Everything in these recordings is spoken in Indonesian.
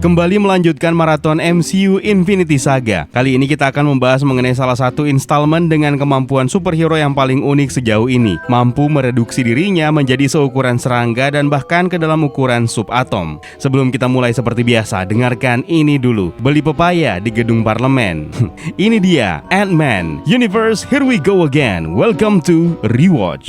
Kembali melanjutkan maraton MCU Infinity Saga. Kali ini kita akan membahas mengenai salah satu instalmen dengan kemampuan superhero yang paling unik sejauh ini. Mampu mereduksi dirinya menjadi seukuran serangga dan bahkan ke dalam ukuran subatom. Sebelum kita mulai seperti biasa, dengarkan ini dulu. Beli pepaya di gedung parlemen. Ini dia, Ant-Man Universe, here we go again. Welcome to Rewatch.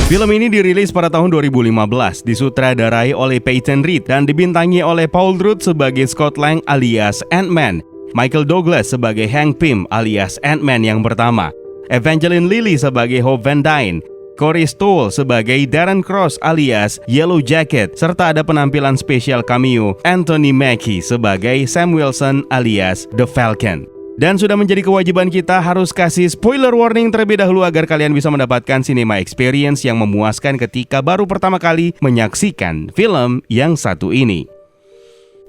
Film ini dirilis pada tahun 2015, disutradarai oleh Peyton Reed dan dibintangi oleh Paul Rudd sebagai Scott Lang alias Ant-Man, Michael Douglas sebagai Hank Pym alias Ant-Man yang pertama, Evangeline Lilly sebagai Hope Van Dyne, Corey Stoll sebagai Darren Cross alias Yellow Jacket, serta ada penampilan spesial cameo Anthony Mackie sebagai Sam Wilson alias The Falcon. Dan sudah menjadi kewajiban kita harus kasih spoiler warning terlebih dahulu agar kalian bisa mendapatkan cinema experience yang memuaskan ketika baru pertama kali menyaksikan film yang satu ini.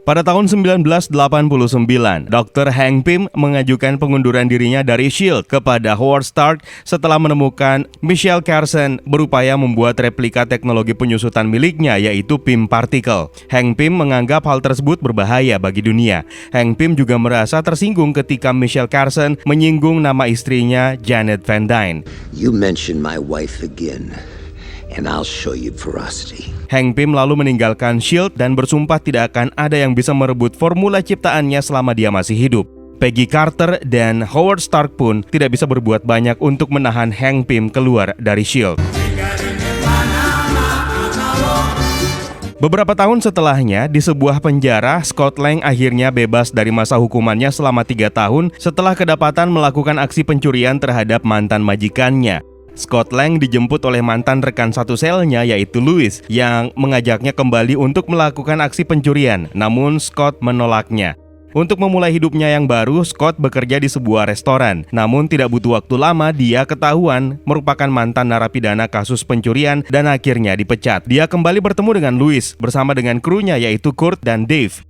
Pada tahun 1989, Dr. Hank Pym mengajukan pengunduran dirinya dari S.H.I.E.L.D. kepada Howard Stark setelah menemukan Michelle Carson berupaya membuat replika teknologi penyusutan miliknya, yaitu Pym Particle. Hank Pym menganggap hal tersebut berbahaya bagi dunia. Hank Pym juga merasa tersinggung ketika Michelle Carson menyinggung nama istrinya, Janet Van Dyne. You mention my wife again, and I'll show you ferocity. Hank Pym lalu meninggalkan S.H.I.E.L.D. dan bersumpah tidak akan ada yang bisa merebut formula ciptaannya selama dia masih hidup. Peggy Carter dan Howard Stark pun tidak bisa berbuat banyak untuk menahan Hank Pym keluar dari S.H.I.E.L.D. Beberapa tahun setelahnya, di sebuah penjara, Scott Lang akhirnya bebas dari masa hukumannya selama 3 tahun setelah kedapatan melakukan aksi pencurian terhadap mantan majikannya. Scott Lang dijemput oleh mantan rekan satu selnya, yaitu Louis, yang mengajaknya kembali untuk melakukan aksi pencurian, namun Scott menolaknya. Untuk memulai hidupnya yang baru, Scott bekerja di sebuah restoran. Namun tidak butuh waktu lama, dia ketahuan merupakan mantan narapidana kasus pencurian dan akhirnya dipecat. Dia kembali bertemu dengan Louis bersama dengan krunya, yaitu Kurt dan Dave.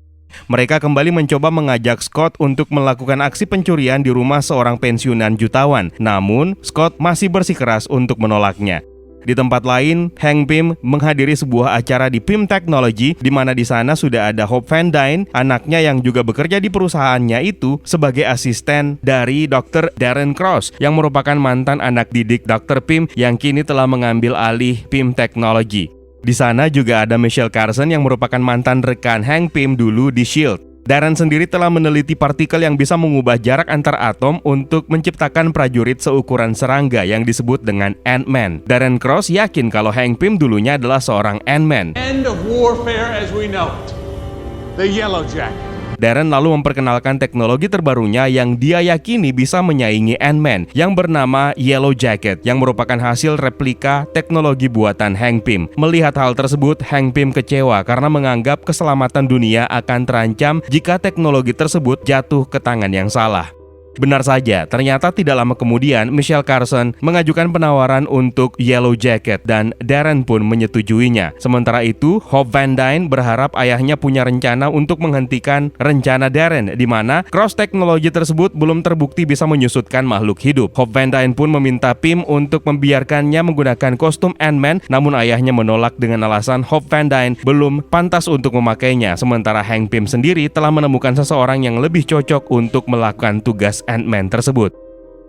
Mereka kembali mencoba mengajak Scott untuk melakukan aksi pencurian di rumah seorang pensiunan jutawan. Namun, Scott masih bersikeras untuk menolaknya. Di tempat lain, Hank Pym menghadiri sebuah acara di Pym Technology, di mana di sana sudah ada Hope Van Dyne, anaknya yang juga bekerja di perusahaannya itu sebagai asisten dari Dr. Darren Cross, yang merupakan mantan anak didik Dr. Pym yang kini telah mengambil alih Pym Technology. Di sana juga ada Michelle Carson yang merupakan mantan rekan Hank Pym dulu di S.H.I.E.L.D. Darren sendiri telah meneliti partikel yang bisa mengubah jarak antar atom untuk menciptakan prajurit seukuran serangga yang disebut dengan Ant-Man. Darren Cross yakin kalau Hank Pym dulunya adalah seorang Ant-Man. End of warfare as we know it. The Yellow Jacket. Darren lalu memperkenalkan teknologi terbarunya yang dia yakini bisa menyaingi Ant-Man yang bernama Yellow Jacket, yang merupakan hasil replika teknologi buatan Hank Pym. Melihat hal tersebut, Hank Pym kecewa karena menganggap keselamatan dunia akan terancam jika teknologi tersebut jatuh ke tangan yang salah. Benar saja, ternyata tidak lama kemudian Michelle Carson mengajukan penawaran untuk Yellow Jacket dan Darren pun menyetujuinya. Sementara itu, Hope Van Dyne berharap ayahnya punya rencana untuk menghentikan rencana Darren, di mana cross teknologi tersebut belum terbukti bisa menyusutkan makhluk hidup. Hope Van Dyne pun meminta Pym untuk membiarkannya menggunakan kostum Ant-Man, namun ayahnya menolak dengan alasan Hope Van Dyne belum pantas untuk memakainya, sementara Hank Pym sendiri telah menemukan seseorang yang lebih cocok untuk melakukan tugas Ant-Man tersebut.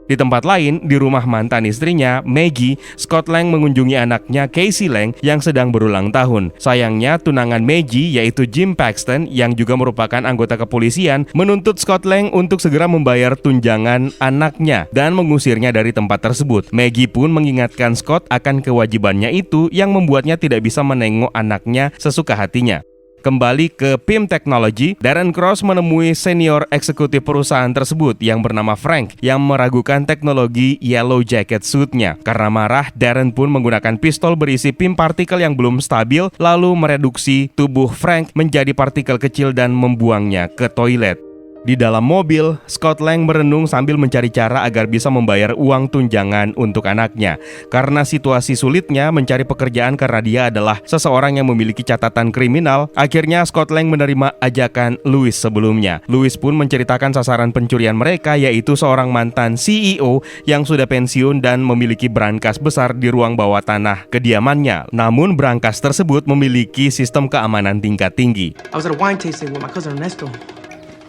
Di tempat lain, di rumah mantan istrinya, Maggie, Scott Lang mengunjungi anaknya Casey Lang yang sedang berulang tahun. Sayangnya, tunangan Maggie, yaitu Jim Paxton, yang juga merupakan anggota kepolisian, menuntut Scott Lang untuk segera membayar tunjangan anaknya dan mengusirnya dari tempat tersebut. Maggie pun mengingatkan Scott akan kewajibannya itu yang membuatnya tidak bisa menengok anaknya sesuka hatinya. Kembali ke Pym Technology, Darren Cross menemui senior eksekutif perusahaan tersebut yang bernama Frank yang meragukan teknologi Yellow Jacket suit-nya. Karena marah, Darren pun menggunakan pistol berisi Pym partikel yang belum stabil lalu mereduksi tubuh Frank menjadi partikel kecil dan membuangnya ke toilet. Di dalam mobil, Scott Lang merenung sambil mencari cara agar bisa membayar uang tunjangan untuk anaknya. Karena situasi sulitnya mencari pekerjaan karena dia adalah seseorang yang memiliki catatan kriminal, akhirnya Scott Lang menerima ajakan Louis sebelumnya. Louis pun menceritakan sasaran pencurian mereka, yaitu seorang mantan CEO yang sudah pensiun dan memiliki brankas besar di ruang bawah tanah kediamannya. Namun brankas tersebut memiliki sistem keamanan tingkat tinggi. I was at a wine tasting with my cousin Ernesto.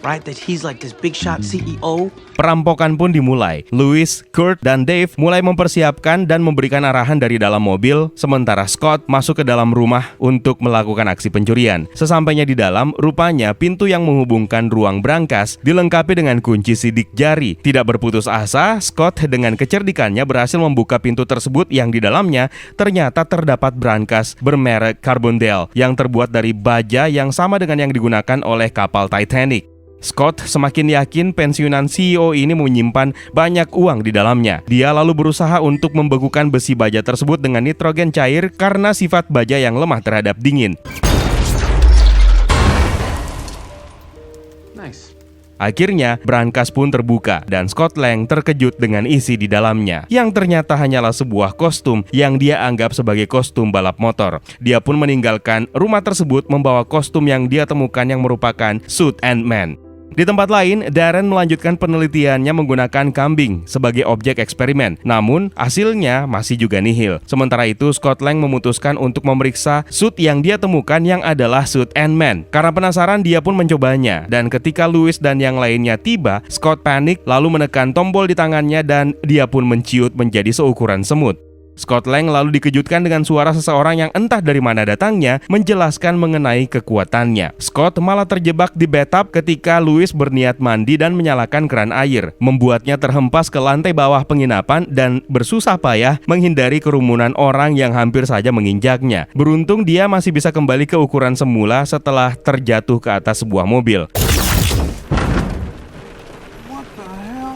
Right, that he's like this big shot CEO. Perampokan pun dimulai. Louis, Kurt, dan Dave mulai mempersiapkan dan memberikan arahan dari dalam mobil, sementara Scott masuk ke dalam rumah untuk melakukan aksi pencurian. Sesampainya di dalam, rupanya pintu yang menghubungkan ruang brankas dilengkapi dengan kunci sidik jari. Tidak berputus asa, Scott dengan kecerdikannya berhasil membuka pintu tersebut yang di dalamnya ternyata terdapat brankas bermerek Carbondale yang terbuat dari baja yang sama dengan yang digunakan oleh kapal Titanic. Scott semakin yakin pensiunan CEO ini menyimpan banyak uang di dalamnya. Dia lalu berusaha untuk membekukan besi baja tersebut dengan nitrogen cair karena sifat baja yang lemah terhadap dingin. Nice. Akhirnya, brankas pun terbuka dan Scott Lang terkejut dengan isi di dalamnya, yang ternyata hanyalah sebuah kostum yang dia anggap sebagai kostum balap motor. Dia pun meninggalkan rumah tersebut membawa kostum yang dia temukan yang merupakan suit Ant-Man. Di tempat lain, Darren melanjutkan penelitiannya menggunakan kambing sebagai objek eksperimen. Namun, hasilnya masih juga nihil. Sementara itu, Scott Lang memutuskan untuk memeriksa suit yang dia temukan yang adalah suit Ant-Man. Karena penasaran, dia pun mencobanya. Dan ketika Louis dan yang lainnya tiba, Scott panik lalu menekan tombol di tangannya dan dia pun menciut menjadi seukuran semut. Scott Lang lalu dikejutkan dengan suara seseorang yang entah dari mana datangnya menjelaskan mengenai kekuatannya. Scott malah terjebak di bathtub ketika Louis berniat mandi dan menyalakan keran air, membuatnya terhempas ke lantai bawah penginapan dan bersusah payah menghindari kerumunan orang yang hampir saja menginjaknya. Beruntung dia masih bisa kembali ke ukuran semula setelah terjatuh ke atas sebuah mobil.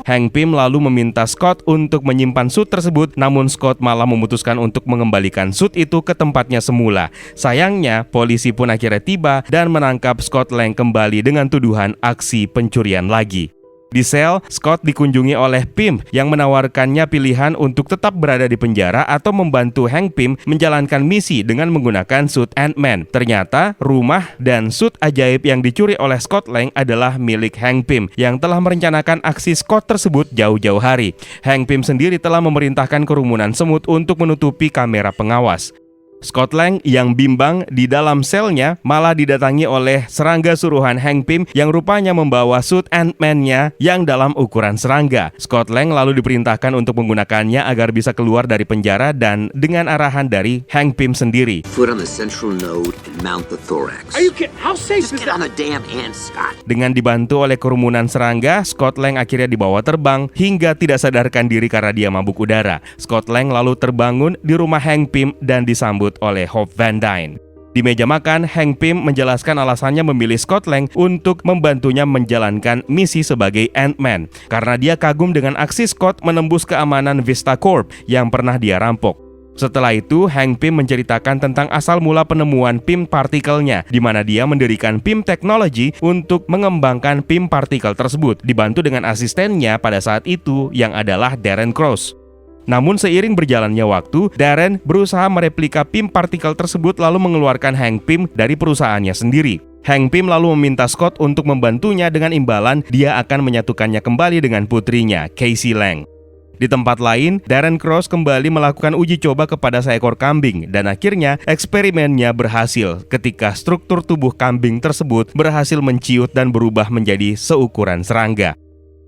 Hank Pym lalu meminta Scott untuk menyimpan suit tersebut, namun Scott malah memutuskan untuk mengembalikan suit itu ke tempatnya semula. Sayangnya, polisi pun akhirnya tiba dan menangkap Scott Lang kembali dengan tuduhan aksi pencurian lagi. Di sel, Scott dikunjungi oleh Pym yang menawarkannya pilihan untuk tetap berada di penjara atau membantu Hank Pym menjalankan misi dengan menggunakan suit Ant-Man. Ternyata, rumah dan suit ajaib yang dicuri oleh Scott Lang adalah milik Hank Pym yang telah merencanakan aksi Scott tersebut jauh-jauh hari. Hank Pym sendiri telah memerintahkan kerumunan semut untuk menutupi kamera pengawas. Scott Lang yang bimbang di dalam selnya malah didatangi oleh serangga suruhan Hank Pym yang rupanya membawa suit Ant-Man-nya yang dalam ukuran serangga. Scott Lang lalu diperintahkan untuk menggunakannya agar bisa keluar dari penjara dan dengan arahan dari Hank Pym sendiri. Foot on the central node and mount the thorax. Are you kidding? How safe Just is get on that? the damn ant, Scott. Dengan dibantu oleh kerumunan serangga, Scott Lang akhirnya dibawa terbang hingga tidak sadarkan diri karena dia mabuk udara. Scott Lang lalu terbangun di rumah Hank Pym dan disambut oleh Hope Van Dyne. Di meja makan, Hank Pym menjelaskan alasannya memilih Scott Lang untuk membantunya menjalankan misi sebagai Ant-Man karena dia kagum dengan aksi Scott menembus keamanan Vista Corp yang pernah dia rampok. Setelah itu, Hank Pym menceritakan tentang asal mula penemuan Pym partikelnya, di mana dia mendirikan Pym Technology untuk mengembangkan Pym partikel tersebut, dibantu dengan asistennya pada saat itu yang adalah Darren Cross. Namun seiring berjalannya waktu, Darren berusaha mereplika Pym partikel tersebut lalu mengeluarkan Hank Pym dari perusahaannya sendiri. Hank Pym lalu meminta Scott untuk membantunya dengan imbalan dia akan menyatukannya kembali dengan putrinya, Casey Lang. Di tempat lain, Darren Cross kembali melakukan uji coba kepada seekor kambing dan akhirnya eksperimennya berhasil ketika struktur tubuh kambing tersebut berhasil menciut dan berubah menjadi seukuran serangga.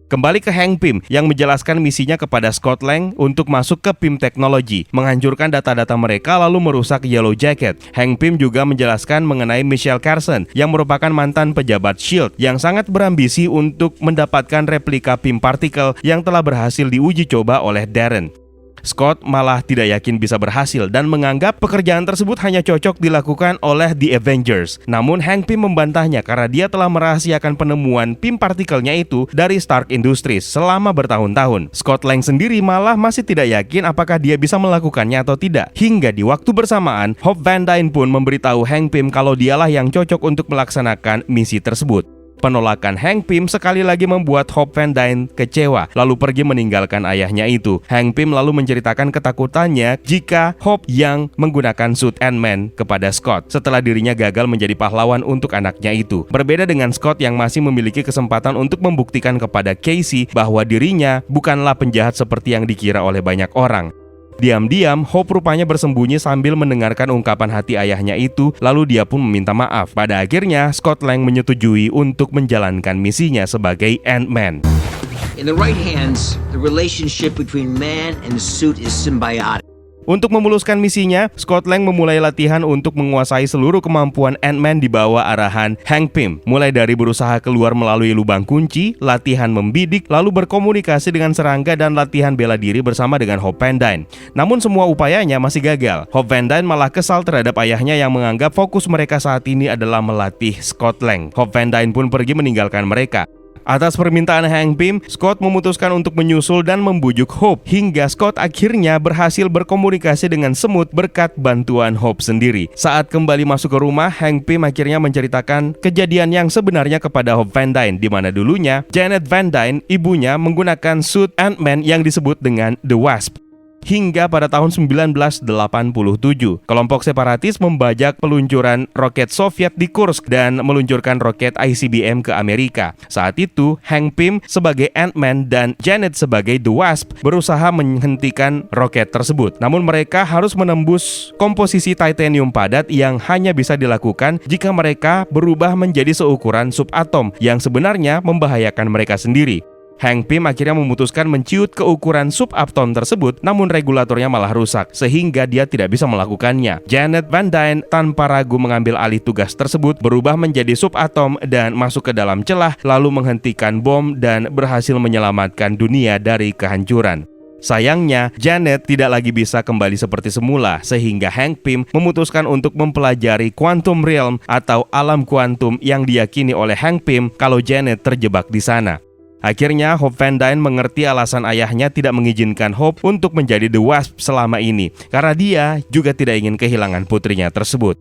Kembali ke Hank Pym yang menjelaskan misinya kepada Scott Lang untuk masuk ke Pym Technology, menghancurkan data-data mereka lalu merusak Yellow Jacket. Hank Pym juga menjelaskan mengenai Michelle Carson yang merupakan mantan pejabat S.H.I.E.L.D. yang sangat berambisi untuk mendapatkan replika Pym partikel yang telah berhasil diuji coba oleh Darren. Scott malah tidak yakin bisa berhasil dan menganggap pekerjaan tersebut hanya cocok dilakukan oleh The Avengers. Namun Hank Pym membantahnya karena dia telah merahasiakan penemuan Pym partikelnya itu dari Stark Industries selama bertahun-tahun. Scott Lang sendiri malah masih tidak yakin apakah dia bisa melakukannya atau tidak. Hingga di waktu bersamaan, Hope Van Dyne pun memberitahu Hank Pym kalau dialah yang cocok untuk melaksanakan misi tersebut. Penolakan Hank Pym sekali lagi membuat Hope Van Dyne kecewa, lalu pergi meninggalkan ayahnya itu. Hank Pym lalu menceritakan ketakutannya jika Hope yang menggunakan suit Ant-Man kepada Scott setelah dirinya gagal menjadi pahlawan untuk anaknya itu. Berbeda dengan Scott yang masih memiliki kesempatan untuk membuktikan kepada Casey bahwa dirinya bukanlah penjahat seperti yang dikira oleh banyak orang. Diam-diam, Hope rupanya bersembunyi sambil mendengarkan ungkapan hati ayahnya itu, lalu dia pun meminta maaf. Pada akhirnya, Scott Lang menyetujui untuk menjalankan misinya sebagai Ant-Man. In the right hands, the relationship between man and the suit is symbiotic. Untuk memuluskan misinya, Scott Lang memulai latihan untuk menguasai seluruh kemampuan Ant-Man di bawah arahan Hank Pym. Mulai dari berusaha keluar melalui lubang kunci, latihan membidik, lalu berkomunikasi dengan serangga dan latihan bela diri bersama dengan Hope Van Dyne. Namun semua upayanya masih gagal. Hope Van Dyne malah kesal terhadap ayahnya yang menganggap fokus mereka saat ini adalah melatih Scott Lang. Hope Van Dyne pun pergi meninggalkan mereka. Atas permintaan Hank Pym, Scott memutuskan untuk menyusul dan membujuk Hope hingga Scott akhirnya berhasil berkomunikasi dengan semut berkat bantuan Hope sendiri. Saat kembali masuk ke rumah, Hank Pym akhirnya menceritakan kejadian yang sebenarnya kepada Hope Van Dyne, di mana dulunya Janet Van Dyne, ibunya, menggunakan suit Ant-Man yang disebut dengan The Wasp. Hingga pada tahun 1987, kelompok separatis membajak peluncuran roket Soviet di Kursk dan meluncurkan roket ICBM ke Amerika. Saat itu, Hank Pym sebagai Ant-Man dan Janet sebagai The Wasp berusaha menghentikan roket tersebut. Namun mereka harus menembus komposisi titanium padat yang hanya bisa dilakukan jika mereka berubah menjadi seukuran subatom yang sebenarnya membahayakan mereka sendiri. Hank Pym akhirnya memutuskan menciut ke ukuran subatom tersebut, namun regulatornya malah rusak, sehingga dia tidak bisa melakukannya. Janet Van Dyne tanpa ragu mengambil alih tugas tersebut, berubah menjadi subatom dan masuk ke dalam celah, lalu menghentikan bom dan berhasil menyelamatkan dunia dari kehancuran. Sayangnya, Janet tidak lagi bisa kembali seperti semula, sehingga Hank Pym memutuskan untuk mempelajari Quantum Realm atau alam kuantum yang diyakini oleh Hank Pym kalau Janet terjebak di sana. Akhirnya, Hope Van Dyne mengerti alasan ayahnya tidak mengizinkan Hope untuk menjadi The Wasp selama ini, karena dia juga tidak ingin kehilangan putrinya tersebut.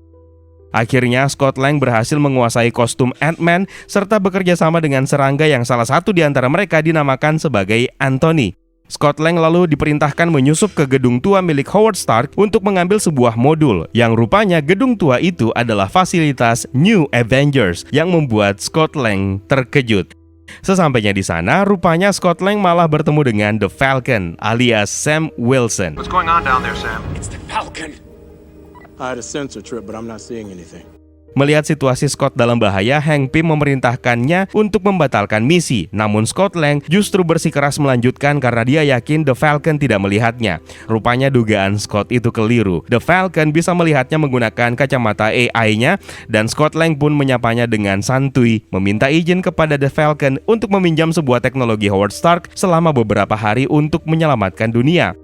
Akhirnya, Scott Lang berhasil menguasai kostum Ant-Man serta bekerja sama dengan serangga yang salah satu di antara mereka dinamakan sebagai Anthony. Scott Lang lalu diperintahkan menyusup ke gedung tua milik Howard Stark untuk mengambil sebuah modul, yang rupanya gedung tua itu adalah fasilitas New Avengers yang membuat Scott Lang terkejut. Sesampainya di sana, rupanya Scott Lang malah bertemu dengan The Falcon alias Sam Wilson. What's going on down there, Sam? It's the Falcon. I had a sensor trip, but I'm not seeing anything. Melihat situasi Scott dalam bahaya, Hank Pym memerintahkannya untuk membatalkan misi. Namun Scott Lang justru bersikeras melanjutkan karena dia yakin The Falcon tidak melihatnya. Rupanya dugaan Scott itu keliru. The Falcon bisa melihatnya menggunakan kacamata AI-nya, dan Scott Lang pun menyapanya dengan santuy, meminta izin kepada The Falcon untuk meminjam sebuah teknologi Howard Stark selama beberapa hari untuk menyelamatkan dunia.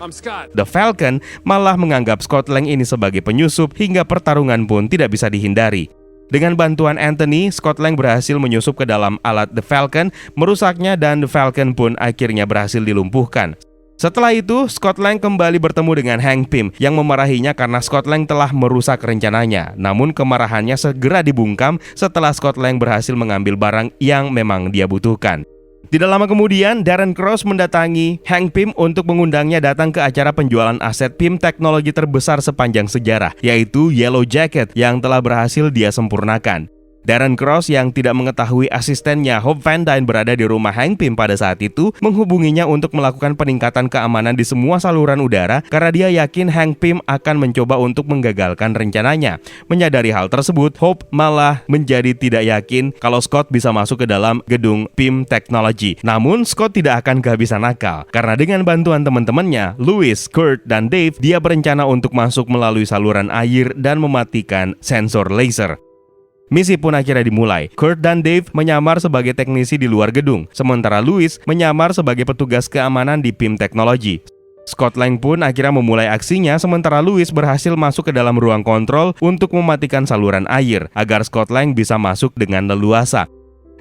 I'm Scott. The Falcon malah menganggap Scott Lang ini sebagai penyusup hingga pertarungan pun tidak bisa dihindari. Dengan bantuan Anthony, Scott Lang berhasil menyusup ke dalam alat The Falcon, merusaknya, dan The Falcon pun akhirnya berhasil dilumpuhkan. Setelah itu, Scott Lang kembali bertemu dengan Hank Pym yang memarahinya karena Scott Lang telah merusak rencananya. Namun kemarahannya segera dibungkam setelah Scott Lang berhasil mengambil barang yang memang dia butuhkan. Tidak lama kemudian, Darren Cross mendatangi Hank Pym untuk mengundangnya datang ke acara penjualan aset Pym teknologi terbesar sepanjang sejarah, yaitu Yellow Jacket yang telah berhasil dia sempurnakan. Darren Cross yang tidak mengetahui asistennya Hope Van Dyne berada di rumah Hank Pym pada saat itu menghubunginya untuk melakukan peningkatan keamanan di semua saluran udara karena dia yakin Hank Pym akan mencoba untuk menggagalkan rencananya. Menyadari hal tersebut, Hope malah menjadi tidak yakin kalau Scott bisa masuk ke dalam gedung Pym Technology. Namun Scott tidak akan kehabisan akal karena dengan bantuan teman-temannya, Louis, Kurt, dan Dave, dia berencana untuk masuk melalui saluran air dan mematikan sensor laser. Misi pun akhirnya dimulai. Kurt dan Dave menyamar sebagai teknisi di luar gedung, sementara Louis menyamar sebagai petugas keamanan di Pym Technology. Scott Lang pun akhirnya memulai aksinya, sementara Louis berhasil masuk ke dalam ruang kontrol untuk mematikan saluran air, agar Scott Lang bisa masuk dengan leluasa.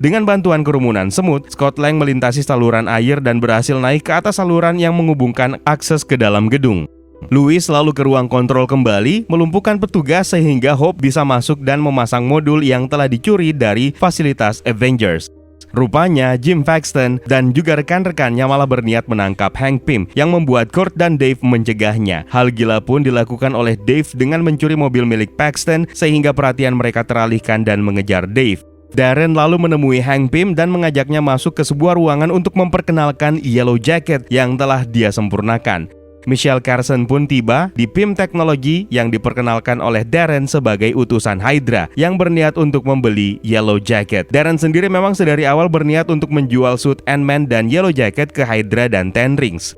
Dengan bantuan kerumunan semut, Scott Lang melintasi saluran air dan berhasil naik ke atas saluran yang menghubungkan akses ke dalam gedung. Louis lalu ke ruang kontrol kembali, melumpuhkan petugas sehingga Hope bisa masuk dan memasang modul yang telah dicuri dari fasilitas Avengers. Rupanya Jim Paxton dan juga rekan-rekannya malah berniat menangkap Hank Pym yang membuat Kurt dan Dave mencegahnya. Hal gila pun dilakukan oleh Dave dengan mencuri mobil milik Paxton sehingga perhatian mereka teralihkan dan mengejar Dave. Darren lalu menemui Hank Pym dan mengajaknya masuk ke sebuah ruangan untuk memperkenalkan Yellow Jacket yang telah dia sempurnakan. Michelle Carson pun tiba di Pym Technology yang diperkenalkan oleh Darren sebagai utusan Hydra yang berniat untuk membeli Yellow Jacket. Darren sendiri memang sedari awal berniat untuk menjual suit Ant-Man dan Yellow Jacket ke Hydra dan Ten Rings.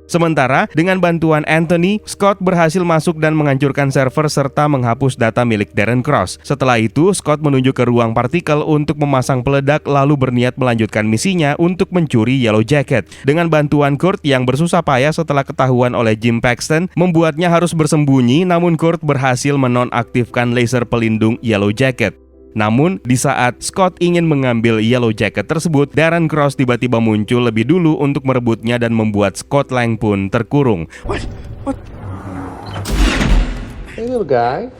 Sementara, dengan bantuan Anthony, Scott berhasil masuk dan menghancurkan server serta menghapus data milik Darren Cross. Setelah itu, Scott menuju ke ruang partikel untuk memasang peledak lalu berniat melanjutkan misinya untuk mencuri Yellow Jacket. Dengan bantuan Kurt yang bersusah payah setelah ketahuan oleh Jim Paxton, membuatnya harus bersembunyi, namun Kurt berhasil menonaktifkan laser pelindung Yellow Jacket. Namun, di saat Scott ingin mengambil Yellow Jacket tersebut, Darren Cross tiba-tiba muncul lebih dulu untuk merebutnya dan membuat Scott Lang pun terkurung. Hey, little guy.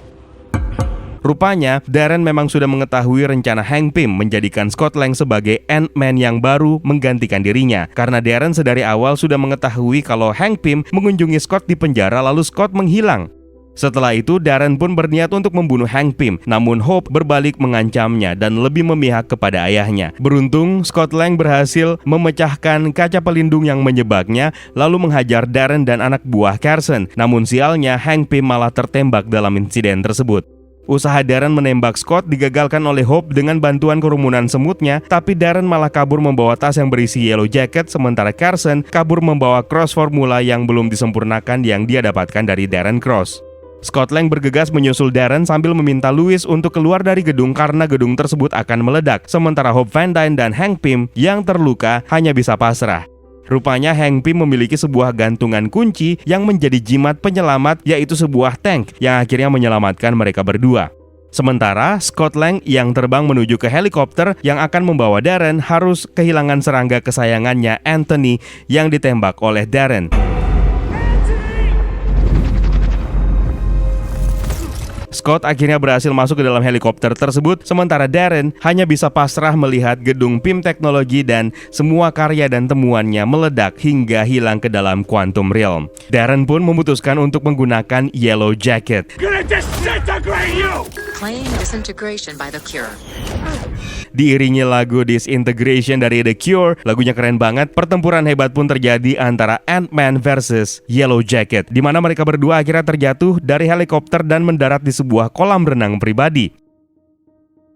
Rupanya, Darren memang sudah mengetahui rencana Hank Pym menjadikan Scott Lang sebagai Ant-Man yang baru menggantikan dirinya. Karena Darren sedari awal sudah mengetahui kalau Hank Pym mengunjungi Scott di penjara lalu Scott menghilang. Setelah itu, Darren pun berniat untuk membunuh Hank Pym, namun Hope berbalik mengancamnya dan lebih memihak kepada ayahnya. Beruntung, Scott Lang berhasil memecahkan kaca pelindung yang menyebabnya, lalu menghajar Darren dan anak buah Carson. Namun sialnya, Hank Pym malah tertembak dalam insiden tersebut. Usaha Darren menembak Scott digagalkan oleh Hope dengan bantuan kerumunan semutnya, tapi Darren malah kabur membawa tas yang berisi Yellow Jacket, sementara Carson kabur membawa cross formula yang belum disempurnakan yang dia dapatkan dari Darren Cross. Scott Lang bergegas menyusul Darren sambil meminta Louis untuk keluar dari gedung karena gedung tersebut akan meledak. Sementara Hope Van Dyne dan Hank Pym yang terluka hanya bisa pasrah. Rupanya Hank Pym memiliki sebuah gantungan kunci yang menjadi jimat penyelamat, yaitu sebuah tank yang akhirnya menyelamatkan mereka berdua. Sementara Scott Lang yang terbang menuju ke helikopter yang akan membawa Darren harus kehilangan serangga kesayangannya Anthony yang ditembak oleh Darren. Scott akhirnya berhasil masuk ke dalam helikopter tersebut, sementara Darren hanya bisa pasrah melihat gedung Pym Technology dan semua karya dan temuannya meledak hingga hilang ke dalam Quantum Realm. Darren pun memutuskan untuk menggunakan Yellow Jacket. Gonna disintegrate you! Playing Disintegration by The Cure. Diiringi lagu Disintegration dari The Cure, lagunya keren banget. Pertempuran hebat pun terjadi antara Ant-Man versus Yellow Jacket, di mana mereka berdua akhirnya terjatuh dari helikopter dan mendarat di sebuah kolam renang pribadi.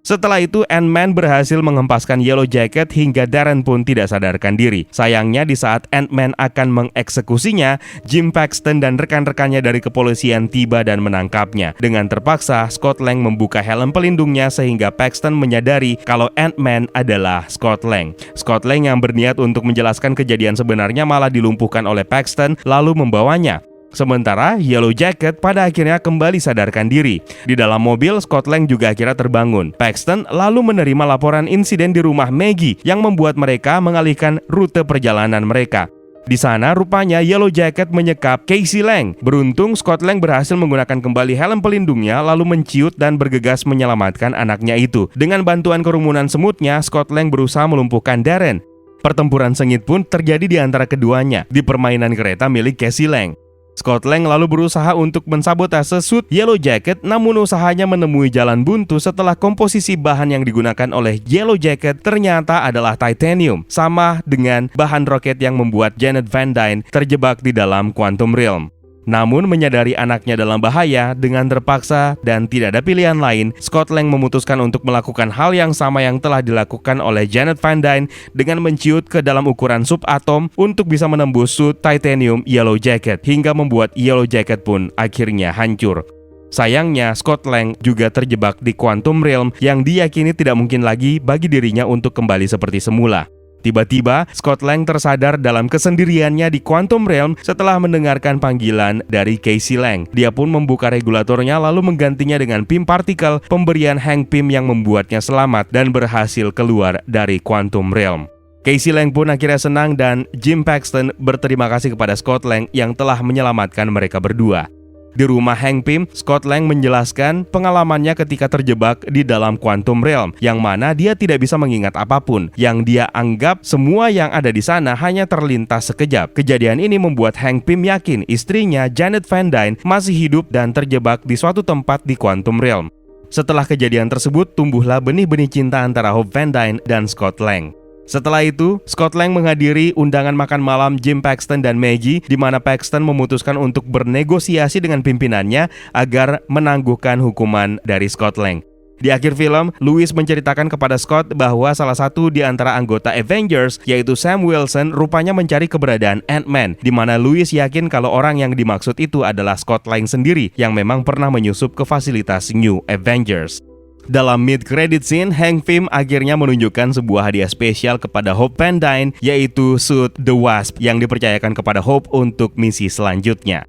Setelah itu, Ant-Man berhasil menghempaskan Yellow Jacket hingga Darren pun tidak sadarkan diri. Sayangnya di saat Ant-Man akan mengeksekusinya, Jim Paxton dan rekan-rekannya dari kepolisian tiba dan menangkapnya. Dengan terpaksa, Scott Lang membuka helm pelindungnya sehingga Paxton menyadari kalau Ant-Man adalah Scott Lang. Scott Lang yang berniat untuk menjelaskan kejadian sebenarnya malah dilumpuhkan oleh Paxton lalu membawanya. Sementara Yellow Jacket pada akhirnya kembali sadarkan diri. Di dalam mobil, Scott Lang juga akhirnya terbangun. Paxton lalu menerima laporan insiden di rumah Maggie yang membuat mereka mengalihkan rute perjalanan mereka. Di sana rupanya Yellow Jacket menyekap Casey Lang. Beruntung Scott Lang berhasil menggunakan kembali helm pelindungnya lalu menciut dan bergegas menyelamatkan anaknya itu. Dengan bantuan kerumunan semutnya, Scott Lang berusaha melumpuhkan Darren. Pertempuran sengit pun terjadi di antara keduanya di permainan kereta milik Casey Lang. Scott Lang lalu berusaha untuk mensabotase suit Yellow Jacket, namun usahanya menemui jalan buntu setelah komposisi bahan yang digunakan oleh Yellow Jacket ternyata adalah titanium, sama dengan bahan roket yang membuat Janet Van Dyne terjebak di dalam Quantum Realm. Namun menyadari anaknya dalam bahaya, dengan terpaksa dan tidak ada pilihan lain, Scott Lang memutuskan untuk melakukan hal yang sama yang telah dilakukan oleh Janet Van Dyne dengan menciut ke dalam ukuran subatom untuk bisa menembus suit titanium Yellow Jacket hingga membuat Yellow Jacket pun akhirnya hancur. Sayangnya, Scott Lang juga terjebak di Quantum Realm yang diyakini tidak mungkin lagi bagi dirinya untuk kembali seperti semula. Tiba-tiba, Scott Lang tersadar dalam kesendiriannya di Quantum Realm setelah mendengarkan panggilan dari Casey Lang. Dia pun membuka regulatornya lalu menggantinya dengan Pym Particle, pemberian Hank Pym yang membuatnya selamat dan berhasil keluar dari Quantum Realm. Casey Lang pun akhirnya senang dan Jim Paxton berterima kasih kepada Scott Lang yang telah menyelamatkan mereka berdua. Di rumah Hank Pym, Scott Lang menjelaskan pengalamannya ketika terjebak di dalam Quantum Realm, yang mana dia tidak bisa mengingat apapun, yang dia anggap semua yang ada di sana hanya terlintas sekejap. Kejadian ini membuat Hank Pym yakin istrinya Janet Van Dyne masih hidup dan terjebak di suatu tempat di Quantum Realm. Setelah kejadian tersebut, tumbuhlah benih-benih cinta antara Hope Van Dyne dan Scott Lang. Setelah itu, Scott Lang menghadiri undangan makan malam Jim Paxton dan Maggie, di mana Paxton memutuskan untuk bernegosiasi dengan pimpinannya agar menangguhkan hukuman dari Scott Lang. Di akhir film, Louis menceritakan kepada Scott bahwa salah satu di antara anggota Avengers, yaitu Sam Wilson, rupanya mencari keberadaan Ant-Man, di mana Louis yakin kalau orang yang dimaksud itu adalah Scott Lang sendiri yang memang pernah menyusup ke fasilitas New Avengers. Dalam mid-credit scene, Hank Pym akhirnya menunjukkan sebuah hadiah spesial kepada Hope Van Dyne, yaitu suit The Wasp yang dipercayakan kepada Hope untuk misi selanjutnya.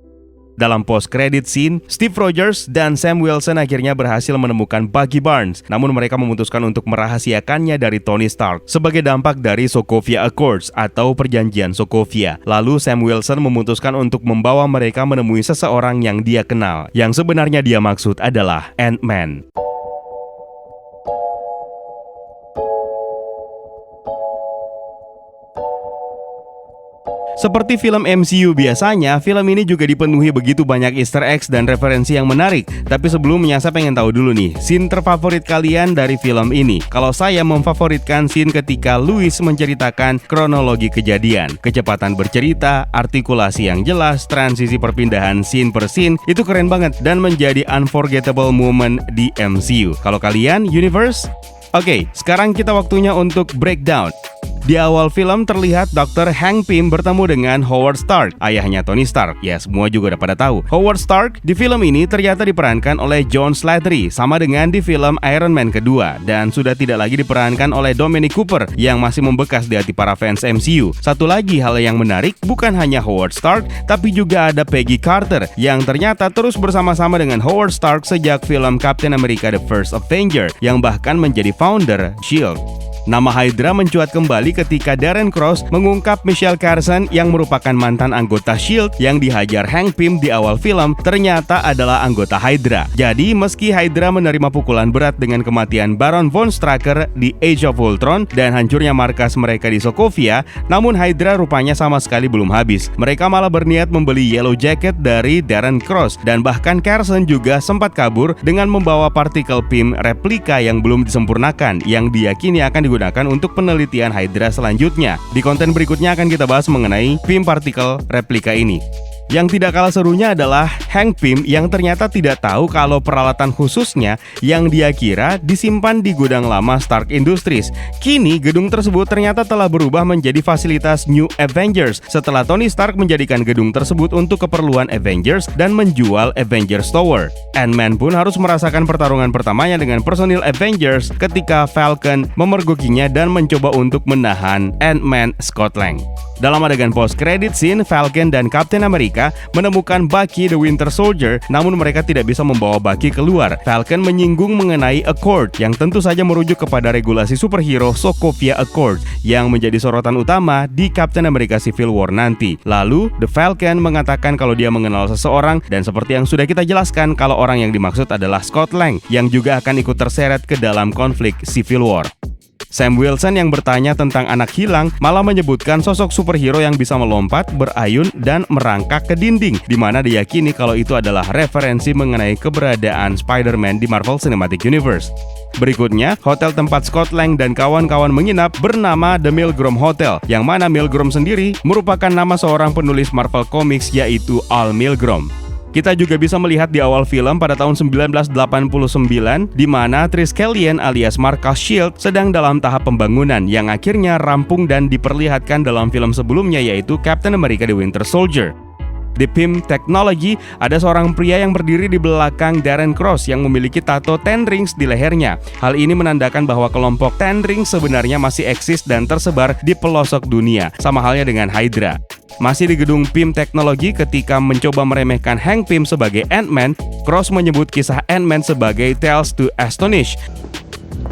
Dalam post-credit scene, Steve Rogers dan Sam Wilson akhirnya berhasil menemukan Bucky Barnes, namun mereka memutuskan untuk merahasiakannya dari Tony Stark sebagai dampak dari Sokovia Accords atau perjanjian Sokovia. Lalu Sam Wilson memutuskan untuk membawa mereka menemui seseorang yang dia kenal, yang sebenarnya dia maksud adalah Ant-Man. Seperti film MCU biasanya, film ini juga dipenuhi begitu banyak Easter eggs dan referensi yang menarik. Tapi sebelumnya saya pengen tahu dulu nih, scene terfavorit kalian dari film ini. Kalau saya memfavoritkan scene ketika Louis menceritakan kronologi kejadian, kecepatan bercerita, artikulasi yang jelas, transisi perpindahan scene per scene, itu keren banget dan menjadi unforgettable moment di MCU. Kalau kalian, Universe? Oke, sekarang kita waktunya untuk breakdown. Di awal film terlihat Dr. Hank Pym bertemu dengan Howard Stark, ayahnya Tony Stark. Ya, semua juga udah pada tahu. Howard Stark di film ini ternyata diperankan oleh John Slattery, sama dengan di film Iron Man kedua, dan sudah tidak lagi diperankan oleh Dominic Cooper yang masih membekas di hati para fans MCU. Satu lagi hal yang menarik, bukan hanya Howard Stark, tapi juga ada Peggy Carter yang ternyata terus bersama-sama dengan Howard Stark sejak film Captain America The First Avenger, yang bahkan menjadi founder S.H.I.E.L.D. Nama Hydra mencuat kembali ketika Darren Cross mengungkap Michelle Carson yang merupakan mantan anggota S.H.I.E.L.D. yang dihajar Hank Pym di awal film ternyata adalah anggota Hydra. Jadi meski Hydra menerima pukulan berat dengan kematian Baron Von Strucker di Age of Ultron dan hancurnya markas mereka di Sokovia, namun Hydra rupanya sama sekali belum habis. Mereka malah berniat membeli Yellow Jacket dari Darren Cross, dan bahkan Carson juga sempat kabur dengan membawa partikel Pym replika yang belum disempurnakan yang diyakini akan digunakan untuk penelitian Hydra selanjutnya. Di konten berikutnya akan kita bahas mengenai Pym partikel replika ini. Yang tidak kalah serunya adalah Hank Pym yang ternyata tidak tahu kalau peralatan khususnya yang dia kira disimpan di gudang lama Stark Industries. Kini gedung tersebut ternyata telah berubah menjadi fasilitas New Avengers setelah Tony Stark menjadikan gedung tersebut untuk keperluan Avengers dan menjual Avengers Tower. Ant-Man pun harus merasakan pertarungan pertamanya dengan personil Avengers ketika Falcon memergokinya dan mencoba untuk menahan Ant-Man Scott Lang. Dalam adegan post-credit scene, Falcon dan Captain America menemukan Bucky the Winter Soldier, namun mereka tidak bisa membawa Bucky keluar. Falcon menyinggung mengenai Accord, yang tentu saja merujuk kepada regulasi superhero Sokovia Accord, yang menjadi sorotan utama di Captain America Civil War nanti. Lalu, The Falcon mengatakan kalau dia mengenal seseorang, dan seperti yang sudah kita jelaskan, kalau orang yang dimaksud adalah Scott Lang, yang juga akan ikut terseret ke dalam konflik Civil War. Sam Wilson yang bertanya tentang anak hilang malah menyebutkan sosok superhero yang bisa melompat, berayun, dan merangkak ke dinding, di mana diyakini kalau itu adalah referensi mengenai keberadaan Spider-Man di Marvel Cinematic Universe. Berikutnya, hotel tempat Scott Lang dan kawan-kawan menginap bernama The Milgrom Hotel, yang mana Milgrom sendiri merupakan nama seorang penulis Marvel Comics, yaitu Al Milgrom. Kita juga bisa melihat di awal film pada tahun 1989 di mana Triskelion alias markas S.H.I.E.L.D. sedang dalam tahap pembangunan yang akhirnya rampung dan diperlihatkan dalam film sebelumnya, yaitu Captain America The Winter Soldier. Di Pym Technology, ada seorang pria yang berdiri di belakang Darren Cross yang memiliki tato Ten Rings di lehernya. Hal ini menandakan bahwa kelompok Ten Rings sebenarnya masih eksis dan tersebar di pelosok dunia, sama halnya dengan Hydra. Masih di gedung Pym Technology, ketika mencoba meremehkan Hank Pym sebagai Ant-Man, Cross menyebut kisah Ant-Man sebagai Tales to Astonish.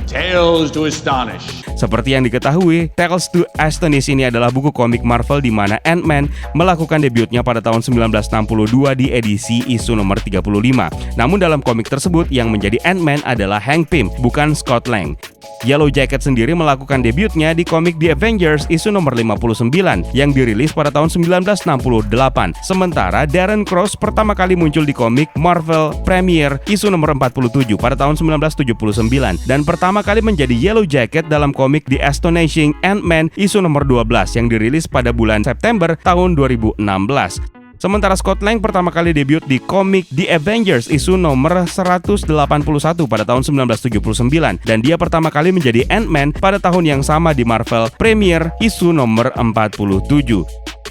Tales to Astonish. Seperti yang diketahui, Tales to Astonish ini adalah buku komik Marvel di mana Ant-Man melakukan debutnya pada tahun 1962 di edisi isu nomor 35. Namun dalam komik tersebut yang menjadi Ant-Man adalah Hank Pym, bukan Scott Lang. Yellow Jacket sendiri melakukan debutnya di komik The Avengers isu nomor 59 yang dirilis pada tahun 1968. Sementara Darren Cross pertama kali muncul di komik Marvel Premiere isu nomor 47 pada tahun 1979 dan pertama kali menjadi Yellow Jacket dalam komik The Astonishing Ant-Man isu nomor 12 yang dirilis pada bulan September tahun 2016. Sementara Scott Lang pertama kali debut di komik The Avengers isu nomor 181 pada tahun 1979 dan dia pertama kali menjadi Ant-Man pada tahun yang sama di Marvel Premiere isu nomor 47.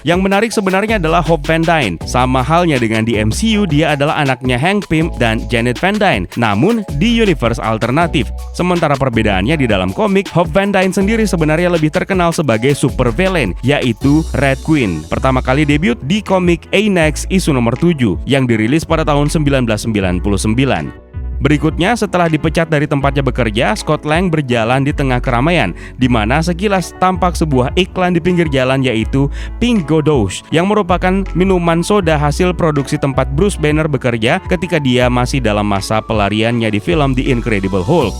Yang menarik sebenarnya adalah Hope Van Dyne. Sama halnya dengan di MCU, dia adalah anaknya Hank Pym dan Janet Van Dyne, namun di universe alternatif. Sementara perbedaannya di dalam komik, Hope Van Dyne sendiri sebenarnya lebih terkenal sebagai supervillain, yaitu Red Queen. Pertama kali debut di komik A-Next isu nomor 7 yang dirilis pada tahun 1999. Berikutnya, setelah dipecat dari tempatnya bekerja, Scott Lang berjalan di tengah keramaian, di mana sekilas tampak sebuah iklan di pinggir jalan yaitu Pink Godosh, yang merupakan minuman soda hasil produksi tempat Bruce Banner bekerja ketika dia masih dalam masa pelariannya di film The Incredible Hulk.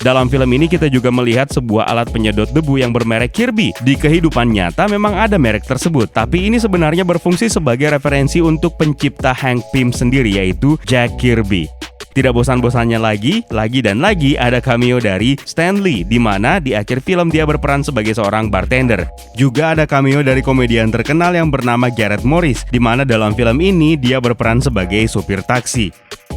Dalam film ini kita juga melihat sebuah alat penyedot debu yang bermerek Kirby. Di kehidupan nyata memang ada merek tersebut, tapi ini sebenarnya berfungsi sebagai referensi untuk pencipta Hank Pym sendiri, yaitu Jack Kirby. Tidak bosan-bosannya lagi dan lagi ada cameo dari Stan Lee, di mana di akhir film dia berperan sebagai seorang bartender. Juga ada cameo dari komedian terkenal yang bernama Gareth Morris, di mana dalam film ini dia berperan sebagai supir taksi.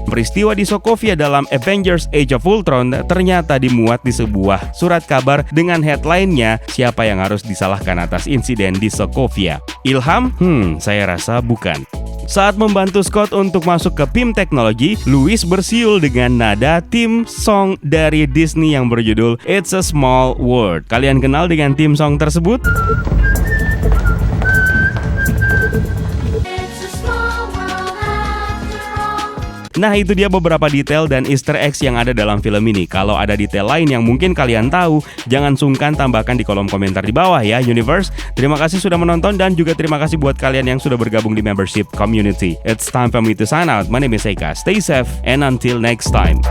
Peristiwa di Sokovia dalam Avengers Age of Ultron ternyata dimuat di sebuah surat kabar dengan headline-nya siapa yang harus disalahkan atas insiden di Sokovia. Ilham? Saya rasa bukan. Saat membantu Scott untuk masuk ke Pym Technology, Louis bersiul dengan nada theme song dari Disney yang berjudul It's a Small World. Kalian kenal dengan theme song tersebut? Nah, itu dia beberapa detail dan easter eggs yang ada dalam film ini. Kalau ada detail lain yang mungkin kalian tahu, jangan sungkan tambahkan di kolom komentar di bawah ya, Universe. Terima kasih sudah menonton dan juga terima kasih buat kalian yang sudah bergabung di membership community. It's time for me to sign out. My name is Eka. Stay safe and until next time.